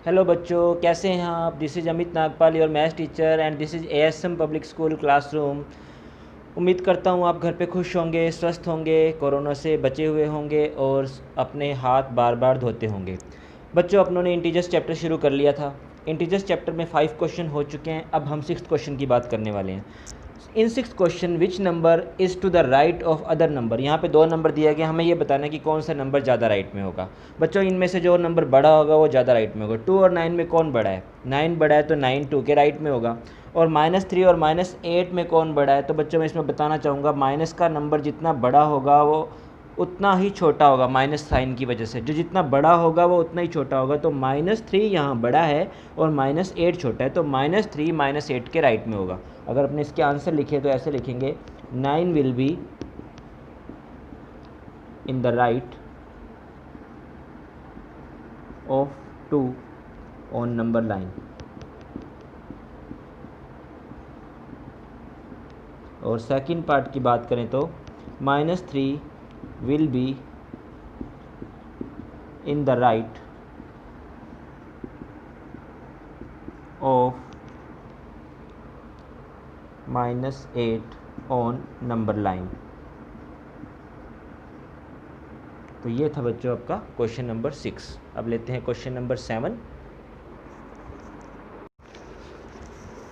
Hello बच्चों, कैसे हैं आप। This is Amit Nagpal, your maths teacher, and this is ASM public school classroom. उम्मीद करता हूँ आप घर पे खुश होंगे, स्वस्थ होंगे, कोरोना से बचे हुए होंगे और अपने हाथ बार बार धोते होंगे। बच्चों, अपनों ने इंटीजर्स चैप्टर शुरू कर लिया था। इंटीजर्स चैप्टर में 5 क्वेश्चन हो चुके हैं। अब हम 6th क्वेश्चन की बात करने वाले हैं। In 6th question which number is to the right of other number. यहाँ पे 2 नंबर दिया गया, हमें ये बताना है कि कौन सा नंबर ज़्यादा राइट में होगा। बच्चों, इनमें से जो नंबर बड़ा होगा वो ज़्यादा राइट में होगा। 2 और 9 में कौन बड़ा है? 9 बड़ा है तो 9 2 के राइट में होगा। और -3 और -8 में कौन बड़ा है? तो बच्चों, मैं इसमें बताना चाहूँगा माइनस का नंबर जितना बड़ा होगा वो उतना ही छोटा होगा। माइनस साइन की वजह से जो जितना बड़ा होगा वो उतना ही छोटा होगा। तो -3 यहाँ बड़ा है और -8 छोटा है, तो -3 -8 के राइट में होगा। अगर अपने इसके आंसर लिखे तो ऐसे लिखेंगे, 9 will be in the right of 2 on number line. और सेकंड पार्ट की बात करें तो -3 will be in the right of -8 on number line. तो ये था बच्चों आपका क्वेश्चन नंबर 6। अब लेते हैं क्वेश्चन नंबर 7।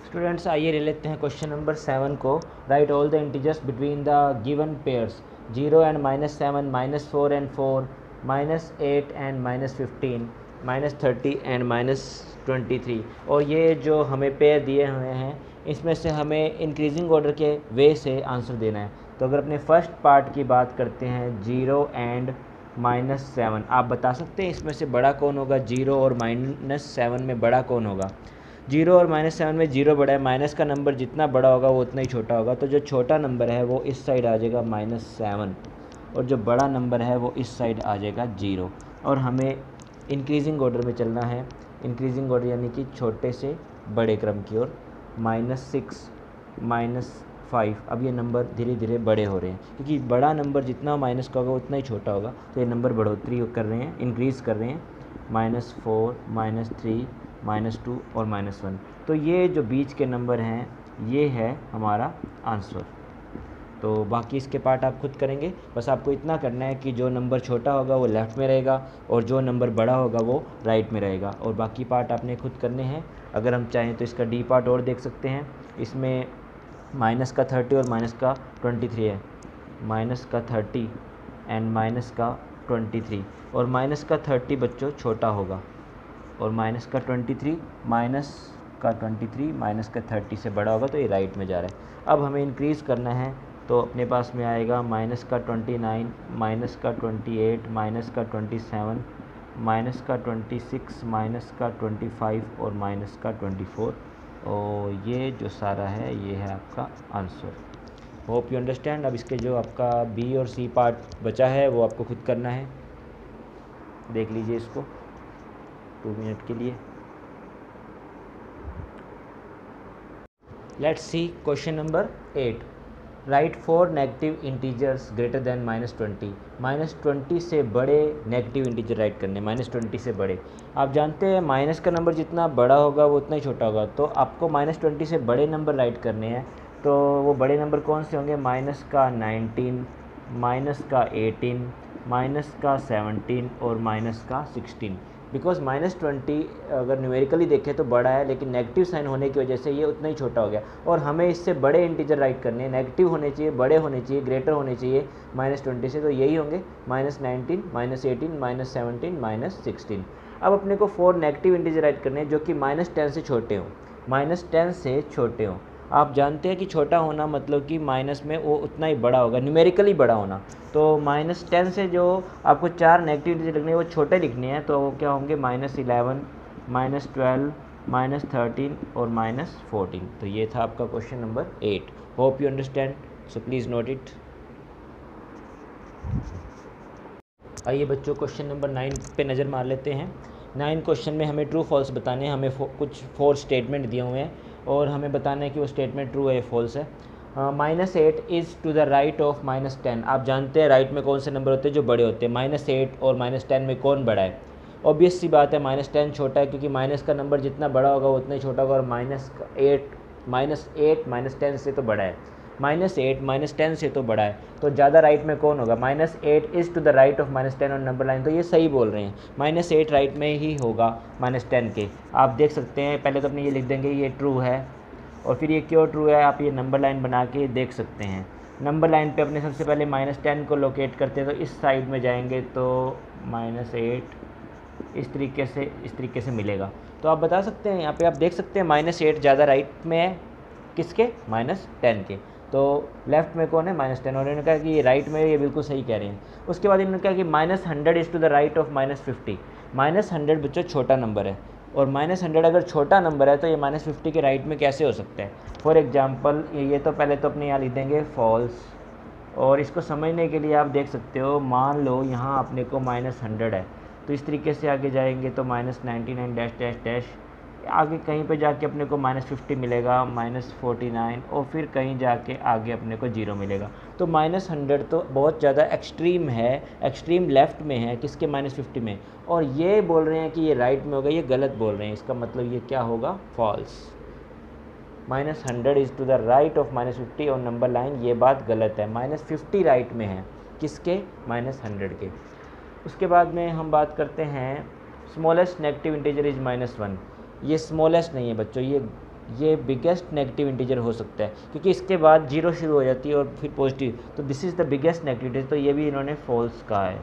स्टूडेंट्स, आइए ले लेते हैं क्वेश्चन नंबर 7 को। Right all the integers between the given pairs 0 and -7, -4 and 4, -8 and -15, -30 and -23। और ये जो हमें पेयर दिए हुए हैं इसमें से हमें इंक्रीजिंग ऑर्डर के वे से आंसर देना है। तो अगर अपने फर्स्ट पार्ट की बात करते हैं 0 एंड -7, आप बता सकते हैं इसमें से बड़ा कौन होगा? 0 और -7 में बड़ा कौन होगा? 0 और -7 में 0 बड़ा है। माइनस का नंबर जितना बड़ा होगा वो उतना ही छोटा होगा। तो जो छोटा नंबर है वो इस साइड आ जाएगा -7, और जो बड़ा नंबर है वो इस साइड आ जाएगा 0। और हमें इंक्रीजिंग ऑर्डर में चलना है। इंक्रीजिंग ऑर्डर यानी कि छोटे से बड़े क्रम की ओर। -6, -5, अब ये नंबर धीरे धीरे बड़े हो रहे हैं, क्योंकि बड़ा नंबर जितना माइनस का होगा उतना ही छोटा होगा। तो ये नंबर बढ़ोतरी कर रहे हैं, इंक्रीज़ कर रहे हैं। -4, -3, -2 और -1। तो ये जो बीच के नंबर हैं ये है हमारा आंसर। तो बाकी इसके पार्ट आप खुद करेंगे। बस आपको इतना करना है कि जो नंबर छोटा होगा वो लेफ़्ट में रहेगा और जो नंबर बड़ा होगा वो राइट में रहेगा। और बाकी पार्ट आपने खुद करने हैं। अगर हम चाहें तो इसका डी पार्ट और देख सकते हैं। इसमें माइनस का 30 और माइनस का 23 है। माइनस का 30 एंड माइनस का 23। और माइनस का 30 बच्चों छोटा होगा, और माइनस का 23 माइनस का 30 से बड़ा होगा। तो ये राइट में जा रहा है। अब हमें इंक्रीज़ करना है तो अपने पास में आएगा माइनस का 29, माइनस का 28, माइनस का 27, माइनस का 26, माइनस का 25 और माइनस का 24। और ये जो सारा है ये है आपका आंसर। Hope you understand. अब इसके जो आपका बी और सी पार्ट बचा है वो आपको खुद करना है। देख लीजिए इसको 2 मिनट के लिए। Let's see question number 8। Right 4 negative integers greater than -20। -20 से बड़े नेगेटिव इंटीजर राइट करने। -20 से बड़े। आप जानते हैं माइनस का नंबर जितना बड़ा होगा वो उतना ही छोटा होगा। तो आपको -20 से बड़े नंबर राइट करने हैं। तो वो बड़े नंबर कौन से होंगे? माइनस का 19, माइनस का 18, माइनस का 17 और माइनस का 16। बिकॉज -20 अगर न्यूमेरिकली देखें तो बड़ा है, लेकिन नेगेटिव साइन होने की वजह से ये उतना ही छोटा हो गया। और हमें इससे बड़े इंटीजर राइट करने हैं। नेगेटिव होने चाहिए, बड़े होने चाहिए, ग्रेटर होने चाहिए -20 से। तो यही होंगे -19, -18, -17, -16। अब अपने को 4 नेगेटिव इंटीजर राइट करने हैं जो कि -10 से छोटे हों। -10 से छोटे हों। आप जानते हैं कि छोटा होना मतलब कि माइनस में वो उतना ही बड़ा होगा, न्यूमेरिकली बड़ा होना। तो -10 से जो आपको 4 नेगेटिव इंटीजर लिखने हैं वो छोटे लिखने हैं। तो वो क्या होंगे? -11, -12, -13 और -14। तो ये था आपका question number 8। Hope you understand, so please note it. आइए बच्चों, क्वेश्चन नंबर 9 पे नज़र मार लेते हैं। 9 क्वेश्चन में हमें ट्रू फॉल्स बताने हैं। हमें कुछ 4 स्टेटमेंट दिए हुए हैं और हमें बताना है कि वो स्टेटमेंट ट्रू है या फॉल्स है। -8 is to the right of -10। आप जानते हैं राइट में कौन से नंबर होते हैं? जो बड़े होते हैं। -8 और -10 में कौन बड़ा है? ऑब्वियस सी बात है -10 छोटा है, क्योंकि माइनस का नंबर जितना बड़ा होगा उतना ही छोटा होगा, और -8 -10 से तो बड़ा है, -8 -10 से तो बड़ा है, तो ज़्यादा राइट में कौन होगा? -8 is to the right of -10 on number line, तो ये सही बोल रहे हैं, -8 राइट में ही होगा -10 के। आप देख सकते हैं, पहले तो अपने ये लिख देंगे ये ट्रू है, और फिर ये क्यों ट्रू है आप ये नंबर लाइन बना के देख सकते हैं। नंबर लाइन पे अपने सबसे पहले -10 को लोकेट करते हैं, तो इस साइड में जाएंगे तो -8 इस तरीके से मिलेगा। तो आप बता सकते हैं, यहाँ पे आप देख सकते हैं -8 ज़्यादा राइट में है किसके? -10 के। तो लेफ़्ट में कौन है? -10, और इन्होंने कहा कि ये राइट में, ये बिल्कुल सही कह रहे हैं। उसके बाद इन्होंने कहा कि -100 is to the right of -50। -100 बच्चों छोटा नंबर है, और -100 अगर छोटा नंबर है तो ये -50 के राइट में कैसे हो सकता है? फॉर एग्जांपल ये तो पहले तो अपने यहाँ लिख देंगे फॉल्स, और इसको समझने के लिए आप देख सकते हो, मान लो यहाँ अपने को -100 है, तो इस तरीके से आगे जाएंगे तो -99 डैश डैश डैश, आगे कहीं पे जाके अपने को -50 मिलेगा, -49, और फिर कहीं जाके आगे अपने को 0 मिलेगा। तो -100 तो बहुत ज़्यादा एक्सट्रीम है, एक्सट्रीम लेफ़्ट में है, किसके? -50 में। और ये बोल रहे हैं कि ये राइट में होगा, ये गलत बोल रहे हैं। इसका मतलब ये क्या होगा? False. -100 is to the right of -50 और नंबर लाइन, ये बात गलत है। -50 राइट में है, किसके? -100 के। उसके बाद में हम बात करते हैं स्मॉलेस्ट नेगेटिव इंटीजर इज़ -1। ये स्मॉलेस्ट नहीं है बच्चों, ये बिगेस्ट नेगेटिव इंटीजर हो सकता है, क्योंकि इसके बाद 0 शुरू हो जाती है और फिर पॉजिटिव, तो this is the biggest negative integer, तो ये भी इन्होंने फॉल्स कहा है।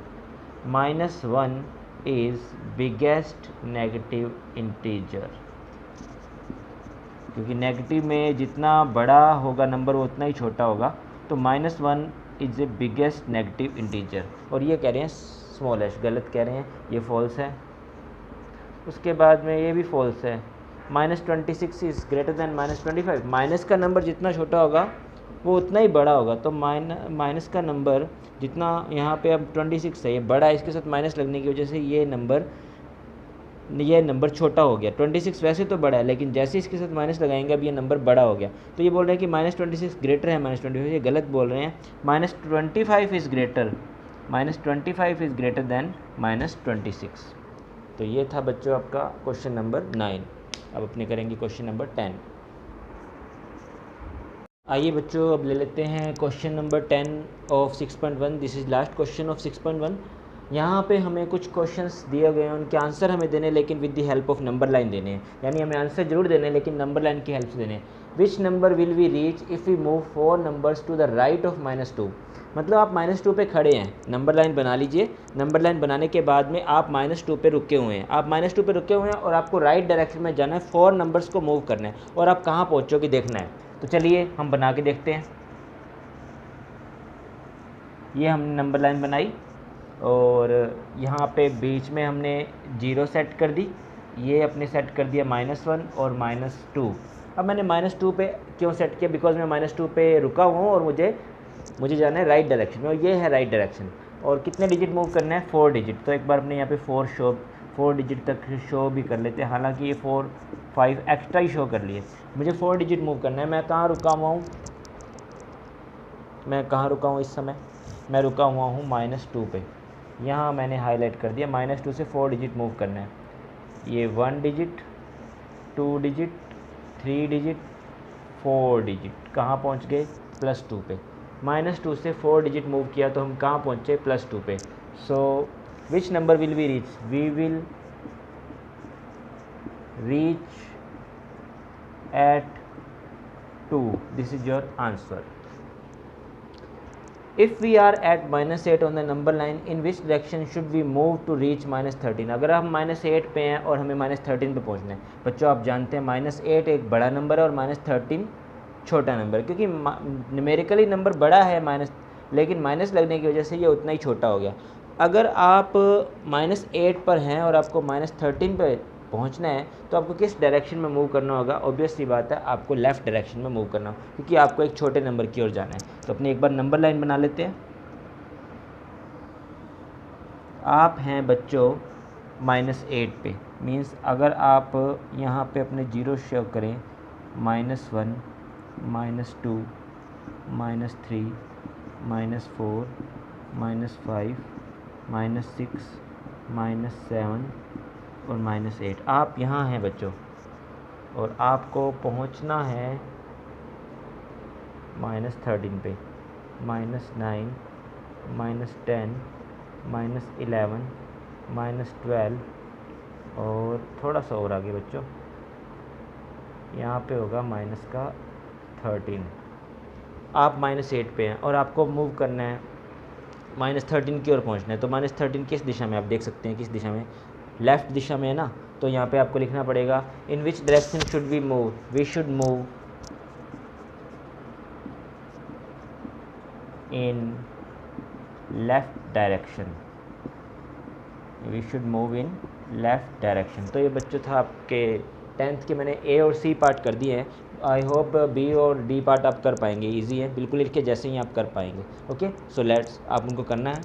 -1 इज़ बिगेस्ट नेगेटिव इंटीजर, क्योंकि नेगेटिव में जितना बड़ा होगा नंबर वो उतना ही छोटा होगा, तो -1 is a biggest negative integer, और ये कह रहे हैं स्मॉलेस्ट, गलत कह रहे हैं, ये फॉल्स है। उसके बाद में ये भी फॉल्स है। -26 इज़ ग्रेटर दैन -25, माइनस का नंबर जितना छोटा होगा वो उतना ही बड़ा होगा, तो माइनस का नंबर जितना यहाँ पे अब 26 है, ये बड़ा है, इसके साथ माइनस लगने की वजह से ये नंबर छोटा हो गया। 26 वैसे तो बड़ा है, लेकिन जैसे इसके साथ माइनस लगाएंगे अब ये नंबर बड़ा हो गया, तो ये बोल रहे हैं कि -26 ग्रेटर है -25, ये गलत बोल रहे हैं। -25 इज़ ग्रेटर दैन -26। तो ये था बच्चों आपका क्वेश्चन नंबर 9। अब अपने करेंगे क्वेश्चन नंबर 10। आइए बच्चों अब ले लेते हैं question number 10 of 6.1। This is last question of 6.1। यहाँ पे हमें कुछ क्वेश्चंस दिए गए हैं, उनके आंसर हमें देने, लेकिन with the help of number line देने हैं, यानी हमें आंसर जरूर देने लेकिन नंबर लाइन की हेल्प से देने। Which number will we reach if we move 4 numbers to the right of -2। मतलब आप -2 पे खड़े हैं, नंबर लाइन बना लीजिए। नंबर लाइन बनाने के बाद में आप -2 पे रुके हुए हैं, और आपको राइट डायरेक्शन में जाना है, 4 नंबर्स को मूव करना है, और आप कहाँ पहुँचोगे देखना है। तो चलिए हम बना के देखते हैं। ये हमने नंबर लाइन बनाई, और यहाँ पे बीच में हमने 0 सेट कर दी, ये अपने सेट कर दिया -1 और -2। अब मैंने -2 पे क्यों सेट किया? बिकॉज मैं -2 पे रुका हुआ हूँ और मुझे जाना है राइट डायरेक्शन में, और ये है राइट डायरेक्शन। और कितने डिजिट मूव करना है? 4 डिजिट। तो एक बार अपने यहाँ पे 4 डिजिट तक शो भी कर लेते हैं, हालांकि ये 5 एक्स्ट्रा ही शो कर लिए। मुझे 4 डिजिट मूव करना है। मैं कहाँ रुका हुआ हूँ इस समय? मैं रुका हुआ हूँ -2 पे। यहाँ मैंने हाईलाइट कर दिया, -2 से 4 डिजिट मूव करना है। ये 1 डिजिट, 2 डिजिट, 3 डिजिट, 4 डिजिट, कहाँ पहुँच गए? +2 पे। -2 से 4 डिजिट मूव किया तो हम कहाँ पहुँचे? +2 पे। So which number will we reach? We will reach at 2. This is your answer. If we are at -8 on the number line, in which direction should we move to reach -13? अगर हम -8 पे हैं और हमें -13 पे पहुंचना है, बच्चों आप जानते हैं -8 एक बड़ा नंबर है और -13 छोटा नंबर है, क्योंकि न्यूमेरिकली नंबर बड़ा है लेकिन माइनस लगने की वजह से ये उतना ही छोटा हो गया। अगर आप -8 पर हैं और आपको -13 पे पहुंचना है तो आपको किस डायरेक्शन में मूव करना होगा? ऑब्वियस सी बात है, आपको लेफ़्ट डायरेक्शन में मूव करना होगा, क्योंकि आपको एक छोटे नंबर की ओर जाना है। तो अपने एक बार नंबर लाइन बना लेते हैं। आप हैं बच्चों -8 पे, मीन्स अगर आप यहाँ पे अपने 0 शो करें, -1, -2, -3, -4, -5, -6, -7 और -8। आप यहाँ हैं बच्चों और आपको पहुँचना है -13 पे, -9 -10 -11 -12 और थोड़ा सा और आगे बच्चों यहाँ पे होगा -13। आप -8 पे हैं और आपको मूव करना है -13 की ओर पहुँचना है। तो -13 किस दिशा में, आप देख सकते हैं किस दिशा में, लेफ़्ट दिशा में है ना। तो यहाँ पे आपको लिखना पड़ेगा in which direction should we move, we should move in left direction, we should move in left direction. तो ये बच्चों था आपके 10th के, मैंने ए और सी पार्ट कर दिए हैं। आई होप बी और डी पार्ट आप कर पाएंगे, इजी है बिल्कुल, लिख के जैसे ही आप कर पाएंगे। ओके, सो लेट्स, आप उनको करना है।